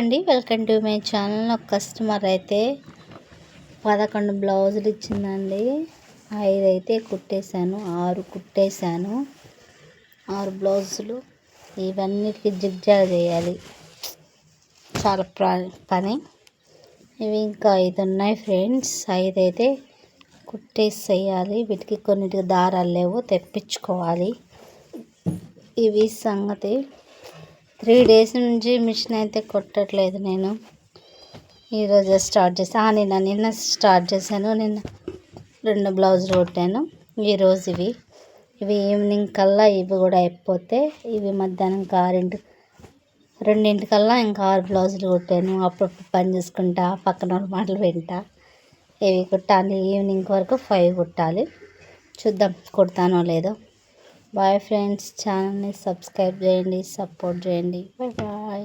అండి welcome to my channel. ఒక customer అయితే 11 బ్లౌజులు ఇచ్చిందండి. 5 అయితే కుట్టేశాను, 6 కుట్టేశాను. 6 బ్లౌజులు ఇవన్నిటికి జిగ్జాగ్ చేయాలి, చాలా పని. ఇవి ఇంకా 5 ఉన్నాయి ఫ్రెండ్స్. 5 అయితే కుట్టేసేయాలి. వీటికి కొన్నిటికి దారాలు లేవు, తెప్పించుకోవాలి. ఇవి సంగతి. 3 డేస్ నుంచి మిషన్ అయితే కొట్టట్లేదు. నేను ఈరోజే స్టార్ట్ చేశాను. నిన్న స్టార్ట్ చేశాను. నిన్న 2 బ్లౌజులు కుట్టాను. ఈరోజు ఇవి ఈవినింగ్ కల్లా ఇవి కూడా అయిపోతే, ఇవి మధ్యాహ్నం 2 ఇంకా 6 బ్లౌజులు కుట్టాను. అప్పుడప్పుడు పని చేసుకుంటా, పక్కన వాళ్ళ మాటలు వింటా. ఇవి కుట్టాలి. ఈవినింగ్ వరకు 5 కుట్టాలి. చూద్దాం కుడతానో లేదో. Bye friends. ఛానల్ని సబ్స్క్రైబ్ చేయండి, సపోర్ట్ చేయండి. Bye bye.